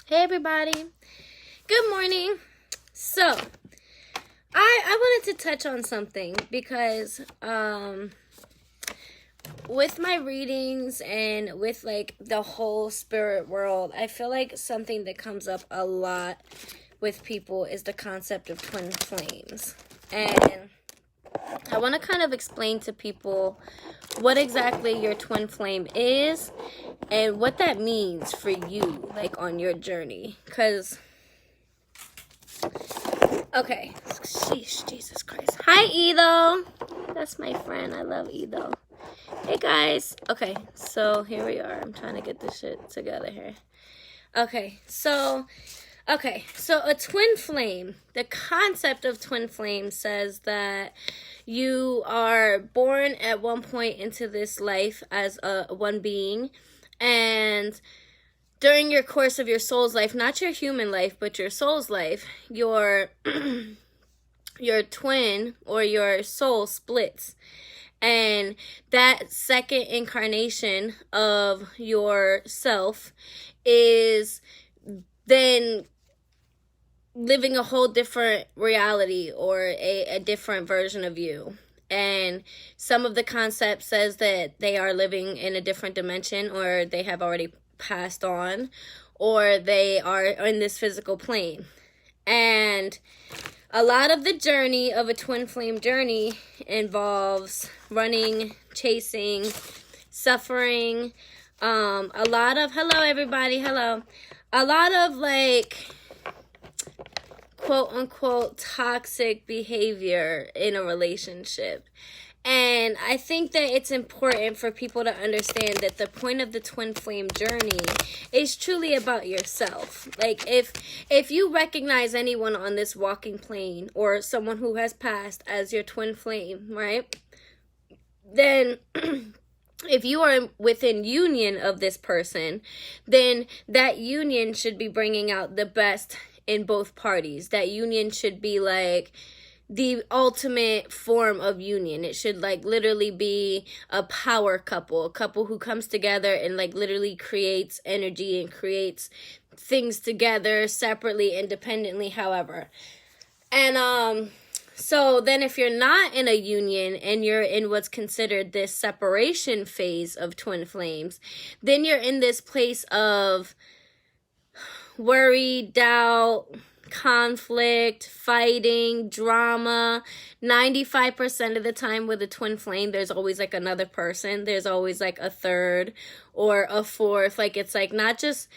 Hey everybody. Good morning. So, I wanted to touch on something because with my readings and with like the whole spirit world, I feel like something that comes up a lot with people is the concept of twin flames. And I want to kind of explain to people what exactly your twin flame is and what that means for you, like on your journey. Because, okay, sheesh, Jesus Christ. Hi, Edo. That's my friend. I love Edo. Hey, guys. Okay, so here we are. I'm trying to get this shit together here. Okay, so a twin flame, the concept of twin flame says that you are born at one point into this life as one being, and during your course of your soul's life, not your human life, but your soul's life, your twin or your soul splits. And that second incarnation of yourself is then living a whole different reality or a different version of you. And some of the concept says that they are living in a different dimension, or they have already passed on, or they are in this physical plane. And a lot of the journey of a twin flame journey involves running, chasing, suffering, a lot of, hello everybody, hello, a lot of like quote unquote toxic behavior in a relationship. And I think that it's important for people to understand that the point of the twin flame journey is truly about yourself. Like if you recognize anyone on this walking plane or someone who has passed as your twin flame, right? Then if you are within union of this person, then that union should be bringing out the best in both parties. That union should be like the ultimate form of union. It should like literally be a power couple, a couple who comes together and like literally creates energy and creates things together separately, independently, however. And so then if you're not in a union and you're in what's considered this separation phase of twin flames, then you're in this place of worry, doubt, conflict, fighting, drama. 95% of the time with a twin flame, there's always like another person. There's always like a third or a fourth. Like it's like not just,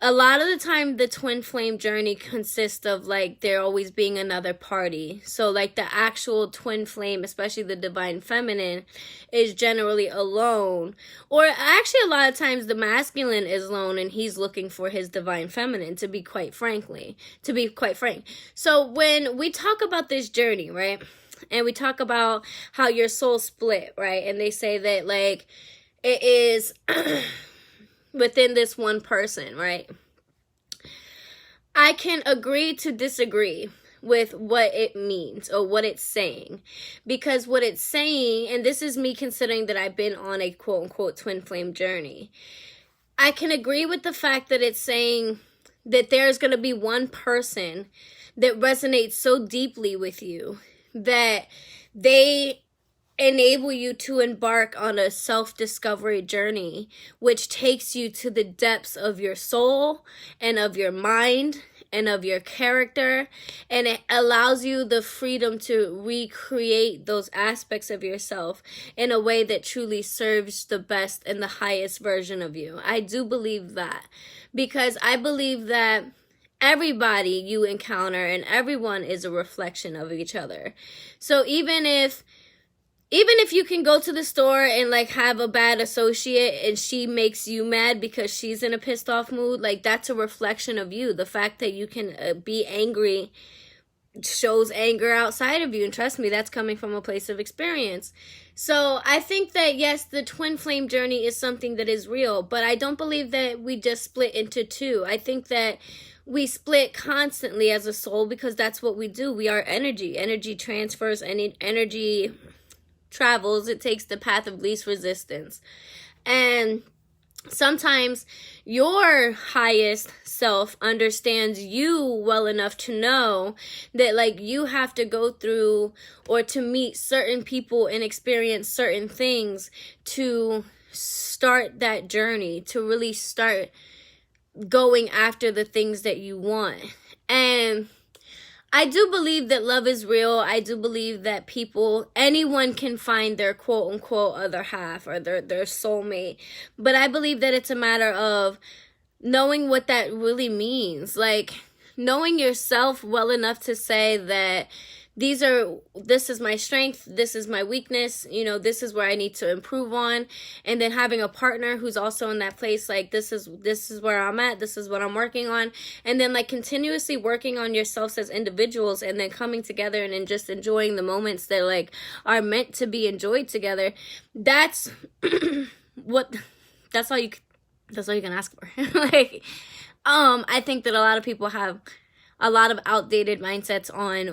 a lot of the time the twin flame journey consists of like there always being another party. So like the actual twin flame, especially the divine feminine, is generally alone. Or actually a lot of times the masculine is alone and he's looking for his divine feminine, to be quite frank. So when we talk about this journey, right? And we talk about how your soul split, right? And they say that like it is within this one person, right? I can agree to disagree with what it means or what it's saying, because what it's saying, and this is me considering that I've been on a quote unquote twin flame journey, I can agree with the fact that it's saying that there's going to be one person that resonates so deeply with you that they enable you to embark on a self-discovery journey, which takes you to the depths of your soul and of your mind and of your character, and it allows you the freedom to recreate those aspects of yourself in a way that truly serves the best and the highest version of you. I do believe that, because I believe that everybody you encounter and everyone is a reflection of each other. So even if you can go to the store and like have a bad associate and she makes you mad because she's in a pissed off mood, like that's a reflection of you. The fact that you can be angry shows anger outside of you, and trust me, that's coming from a place of experience. So I think that yes, the twin flame journey is something that is real, but I don't believe that we just split into two. I think that we split constantly as a soul, because that's what we do. We are energy transfers, and energy travels. It takes the path of least resistance. And sometimes your highest self understands you well enough to know that like you have to go through or to meet certain people and experience certain things to start that journey, to really start going after the things that you want. And I do believe that love is real. I do believe that anyone can find their quote unquote other half or their soulmate. But I believe that it's a matter of knowing what that really means. Like knowing yourself well enough to say that this is my strength, this is my weakness, this is where I need to improve on. And then having a partner who's also in that place, like this is where I'm at, this is what I'm working on. And then like continuously working on yourselves as individuals, and then coming together and then just enjoying the moments that like are meant to be enjoyed together. That's that's all you can ask for. Like I think that a lot of people have a lot of outdated mindsets on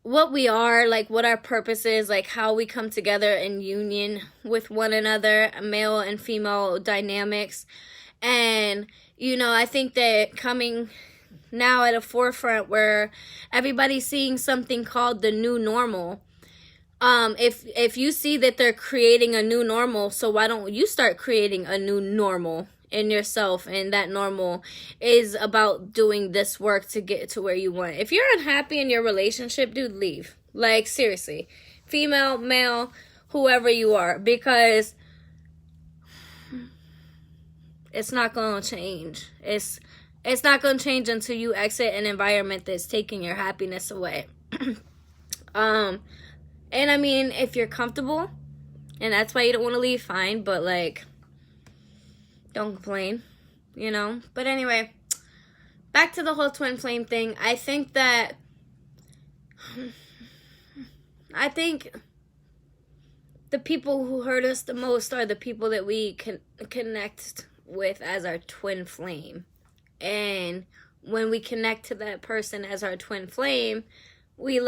what we are, like what our purpose is, like how we come together in union with one another, male and female dynamics. And I think that coming now at a forefront where everybody's seeing something called the new normal. If you see that they're creating a new normal, so why don't you start creating a new normal in yourself? And that normal is about doing this work to get to where you want. If you're unhappy in your relationship, dude, leave. Like seriously, female, male, whoever you are, because it's not going to change. It's not going to change until you exit an environment that's taking your happiness away. And I mean, if you're comfortable and that's why you don't want to leave, fine, but like don't complain, But anyway, back to the whole twin flame thing. I think the people who hurt us the most are the people that we can connect with as our twin flame. And when we connect to that person as our twin flame, we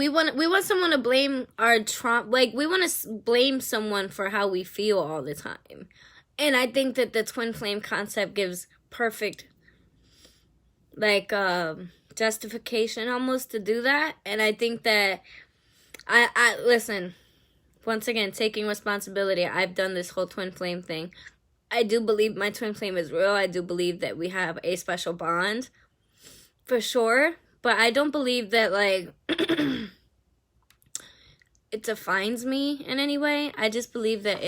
want someone to blame our trauma. Like, we want to blame someone for how we feel all the time. And I think that the twin flame concept gives perfect, justification almost to do that. And I think that, I listen, once again, taking responsibility. I've done this whole twin flame thing. I do believe my twin flame is real. I do believe that we have a special bond, for sure. But I don't believe that, it defines me in any way. I just believe that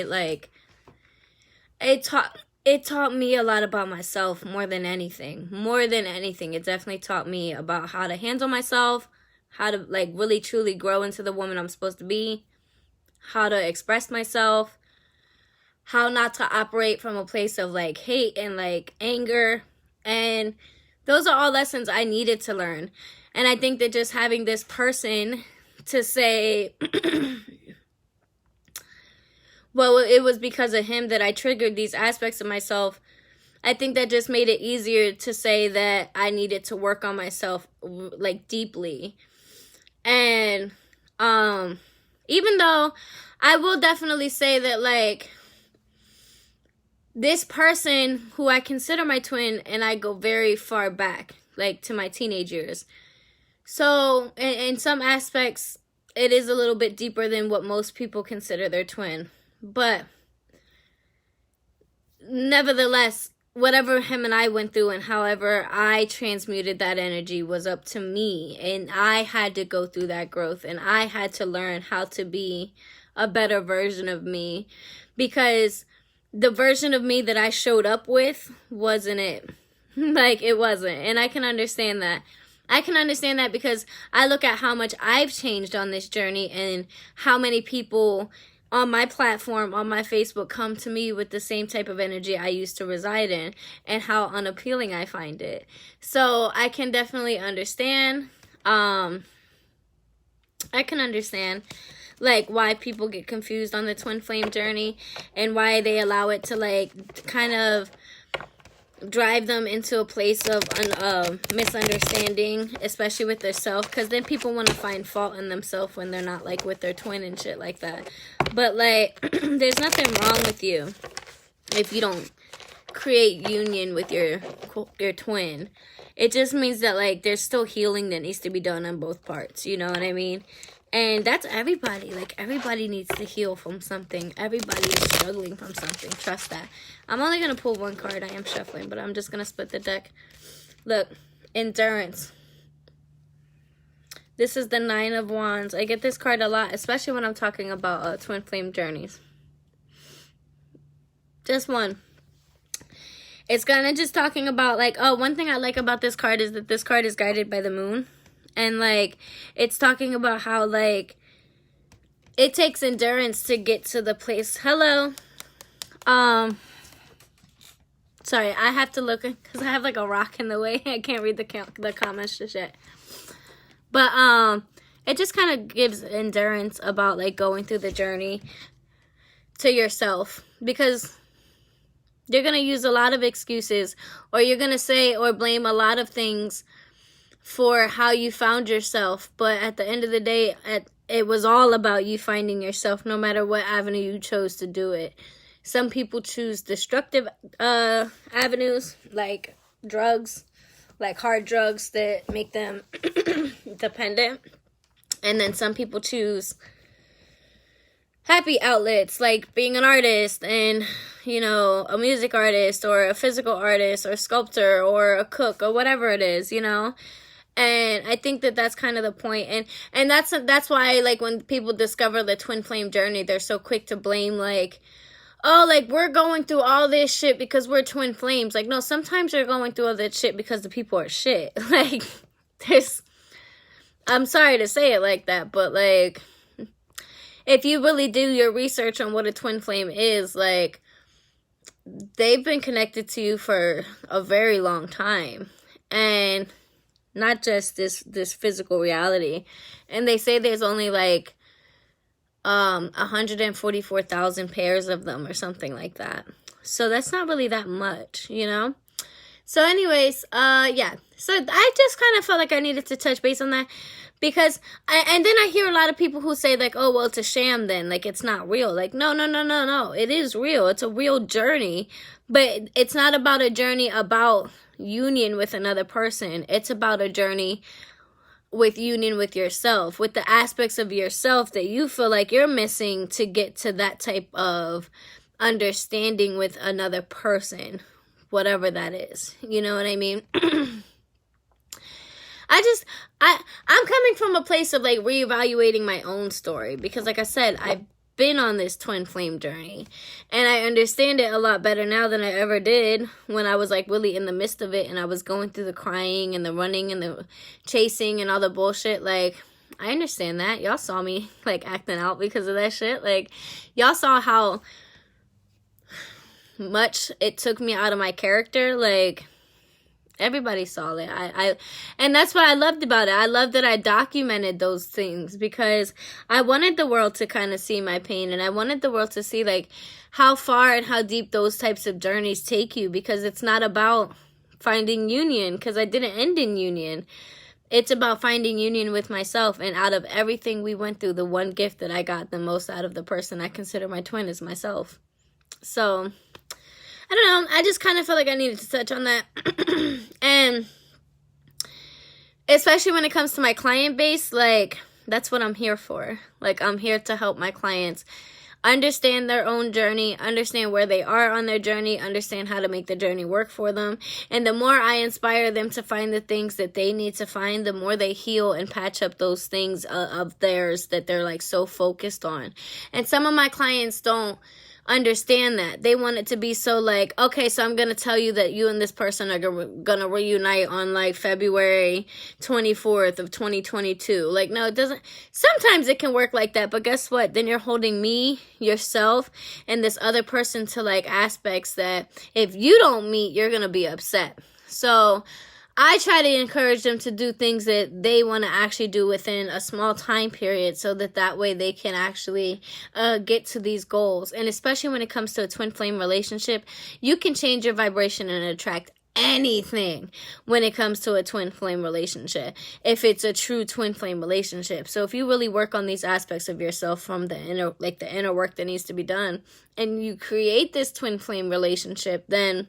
it taught me a lot about myself more than anything. It definitely taught me about how to handle myself, how to, really truly grow into the woman I'm supposed to be, how to express myself, how not to operate from a place of, hate and, anger. And those are all lessons I needed to learn. And I think that just having this person to say, well, it was because of him that I triggered these aspects of myself, I think that just made it easier to say that I needed to work on myself, deeply. And even though I will definitely say that, this person who I consider my twin, and I go very far back, to my teenage years. So, in some aspects, it is a little bit deeper than what most people consider their twin. But, nevertheless, whatever him and I went through and however I transmuted that energy was up to me. And I had to go through that growth. And I had to learn how to be a better version of me. Because the version of me that I showed up with wasn't it. It wasn't. And I can understand that. I can understand that because I look at how much I've changed on this journey and how many people on my platform, on my Facebook, come to me with the same type of energy I used to reside in and how unappealing I find it. So I can definitely understand. I can understand why people get confused on the twin flame journey and why they allow it to kind of drive them into a place of misunderstanding, especially with their self, because then people want to find fault in themselves when they're not with their twin and shit like that. But like, there's nothing wrong with you if you don't create union with your twin. It just means that like there's still healing that needs to be done on both parts. You know what I mean? And that's everybody. Like, everybody needs to heal from something. Everybody is struggling from something. Trust that. I'm only going to pull one card. I am shuffling, but I'm just going to split the deck. Look, endurance. This is the Nine of Wands. I get this card a lot, especially when I'm talking about twin flame journeys. Just one. It's kind of just talking about, like, oh, one thing I like about this card is that this card is guided by the moon. And, like, it's talking about how, like, it takes endurance to get to the place. Hello. Sorry, I have to look because I have, like, a rock in the way. I can't read the comments just yet. But, it just kind of gives endurance about, like, going through the journey to yourself. Because you're going to use a lot of excuses, or you're going to say or blame a lot of things for how you found yourself. But at the end of the day, it was all about you finding yourself, no matter what avenue you chose to do it. Some people choose destructive avenues, like drugs, like hard drugs that make them dependent. And then some people choose happy outlets, like being an artist and, you know, a music artist or a physical artist or a sculptor or a cook or whatever it is, you know. And I think that that's kind of the point. And that's why, like, when people discover the twin flame journey, they're so quick to blame, like, oh, like, we're going through all this shit because we're twin flames. Like, no, sometimes you're going through all that shit because the people are shit. Like, I'm sorry to say it like that, but, like, if you really do your research on what a twin flame is, like, they've been connected to you for a very long time. And not just this physical reality. And they say there's only like 144,000 pairs of them or something like that. So that's not really that much, you know? So anyways, yeah. So I just kind of felt like I needed to touch base on that. Because, and then I hear a lot of people who say, like, oh, well, it's a sham then. Like, it's not real. Like, no. It is real. It's a real journey. But it's not about a journey about union with another person. It's about a journey with union with yourself, with the aspects of yourself that you feel like you're missing to get to that type of understanding with another person, whatever that is. You know what I mean? I'm coming from a place of, like, reevaluating my own story because, like I said, I've been on this twin flame journey and I understand it a lot better now than I ever did when I was, like, really in the midst of it and I was going through the crying and the running and the chasing and all the bullshit. Like, I understand that. Y'all saw me, like, acting out because of that shit. Like, y'all saw how much it took me out of my character. Like, everybody saw it. And that's what I loved about it. I loved that I documented those things because I wanted the world to kind of see my pain, and I wanted the world to see, like, how far and how deep those types of journeys take you, because it's not about finding union, because I didn't end in union. It's about finding union with myself, and out of everything we went through, the one gift that I got the most out of the person I consider my twin is myself. So I don't know. I just kind of felt like I needed to touch on that. And especially when it comes to my client base, like, that's what I'm here for. Like, I'm here to help my clients understand their own journey, understand where they are on their journey, understand how to make the journey work for them. And the more I inspire them to find the things that they need to find, the more they heal and patch up those things of theirs that they're, like, so focused on. And some of my clients don't understand that. They want it to be so, like, okay, so I'm gonna tell you that you and this person are gonna reunite on, like, February 24th of 2022. Like, no, it doesn't. Sometimes it can work like that, but guess what? Then you're holding me, yourself, and this other person to, like, aspects that if you don't meet, you're gonna be upset. So I try to encourage them to do things that they want to actually do within a small time period, so that way they can actually get to these goals. And especially when it comes to a twin flame relationship, you can change your vibration and attract anything when it comes to a twin flame relationship, if it's a true twin flame relationship. So if you really work on these aspects of yourself from the inner, like the inner work that needs to be done, and you create this twin flame relationship, then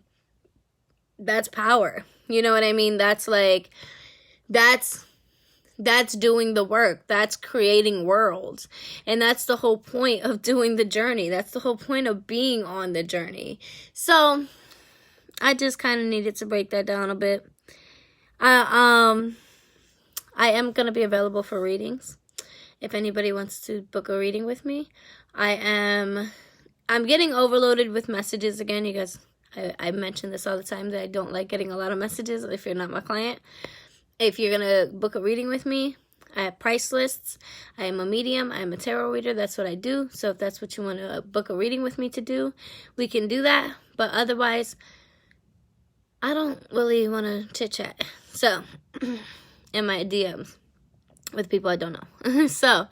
that's power. You know what I mean? That's like, that's doing the work. That's creating worlds. And that's the whole point of doing the journey. That's the whole point of being on the journey. So I just kind of needed to break that down a bit. I am going to be available for readings. If anybody wants to book a reading with me, I'm getting overloaded with messages again. You guys, I mention this all the time that I don't like getting a lot of messages if you're not my client. If you're going to book a reading with me, I have price lists. I am a medium. I am a tarot reader. That's what I do. So if that's what you want to book a reading with me to do, we can do that. But otherwise, I don't really want to chit-chat. So, in my DMs with people I don't know. So,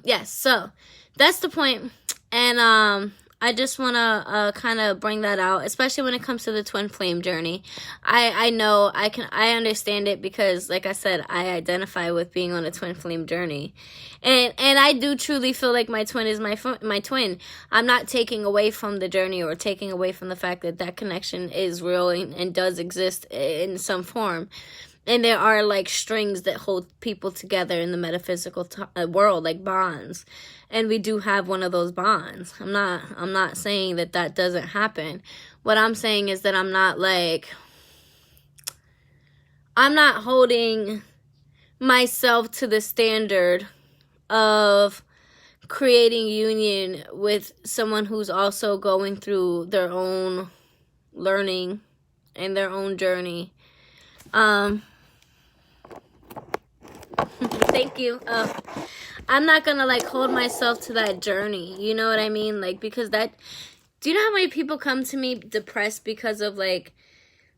yes. So, that's the point. And, I just want to kind of bring that out, especially when it comes to the twin flame journey. I know I understand it because, like I said, I identify with being on a twin flame journey. And I do truly feel like my twin is my twin. I'm not taking away from the journey or taking away from the fact that that connection is real and does exist in some form. And there are like strings that hold people together in the metaphysical world, like bonds. And we do have one of those bonds. I'm not saying that doesn't happen. What I'm saying is that I'm not holding myself to the standard of creating union with someone who's also going through their own learning and their own journey. Thank you. I'm not gonna like hold myself to that journey. You know what I mean? Like, because do you know how many people come to me depressed because of like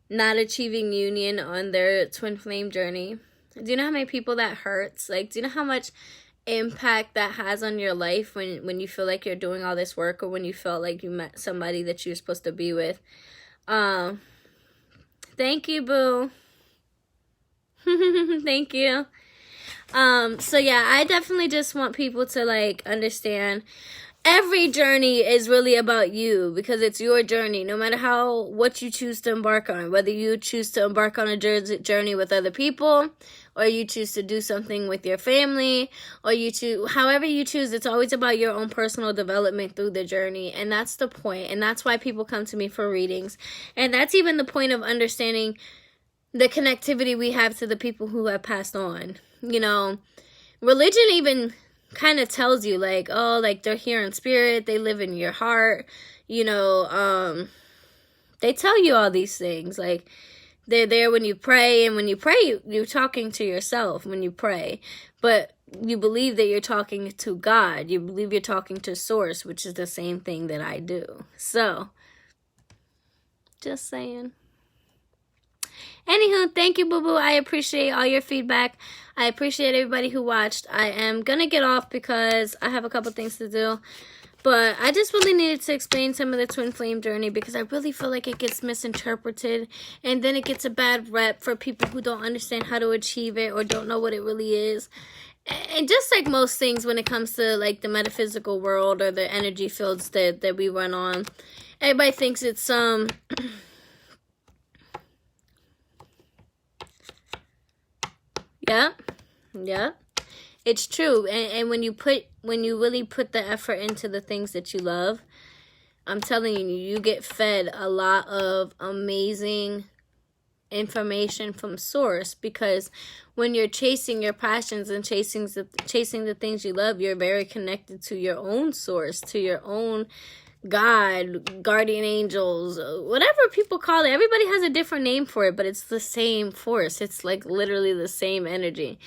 not achieving union on their twin flame journey? Do you know how many people that hurts? Like, do you know how much impact that has on your life when you feel like you're doing all this work, or when you felt like you met somebody that you're supposed to be with? Thank you, boo. Thank you. So yeah, I definitely just want people to like understand every journey is really about you, because it's your journey, no matter what you choose to embark on, whether you choose to embark on a journey with other people, or you choose to do something with your family, or however you choose, it's always about your own personal development through the journey. And that's the point. And that's why people come to me for readings. And that's even the point of understanding the connectivity we have to the people who have passed on. You know, religion even kind of tells you like, oh, like they're here in spirit, they live in your heart, you know, they tell you all these things, like they're there when you pray, and when you pray, you're talking to yourself when you pray, but you believe that you're talking to God, you believe you're talking to source, which is the same thing that I do. So, just saying. Anywho, thank you, boo-boo. I appreciate all your feedback. I appreciate everybody who watched. I am going to get off because I have a couple things to do. But I just really needed to explain some of the twin flame journey, because I really feel like it gets misinterpreted. And then it gets a bad rep for people who don't understand how to achieve it or don't know what it really is. And just like most things when it comes to like the metaphysical world or the energy fields that we run on, everybody thinks it's Yeah, it's true. And when you really put the effort into the things that you love, I'm telling you, you get fed a lot of amazing information from source, because when you're chasing your passions and chasing the things you love, you're very connected to your own source, to your own God, guardian angels, whatever people call it. Everybody has a different name for it, but it's the same force. It's like literally the same energy.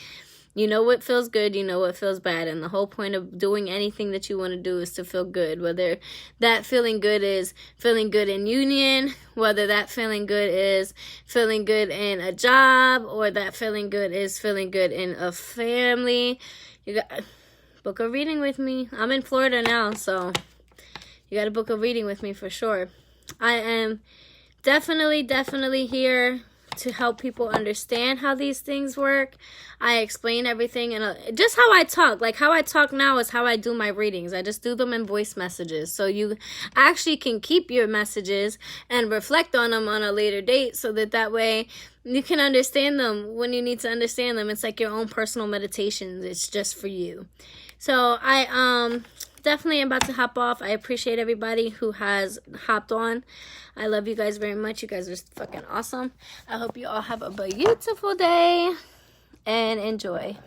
You know what feels good, you know what feels bad, and the whole point of doing anything that you want to do is to feel good, whether that feeling good is feeling good in union, whether that feeling good is feeling good in a job, or that feeling good is feeling good in a family. You got book a reading with me. I'm in Florida now, so you got to book a reading with me for sure. I am definitely here to help people understand how these things work. I explain everything, and just how I talk. Like how I talk now is how I do my readings. I just do them in voice messages. So you actually can keep your messages and reflect on them on a later date, so that way you can understand them when you need to understand them. It's like your own personal meditations. It's just for you. So I definitely am about to hop off. I appreciate everybody who has hopped on. I love you guys very much. You guys are fucking awesome. I hope you all have a beautiful day and enjoy.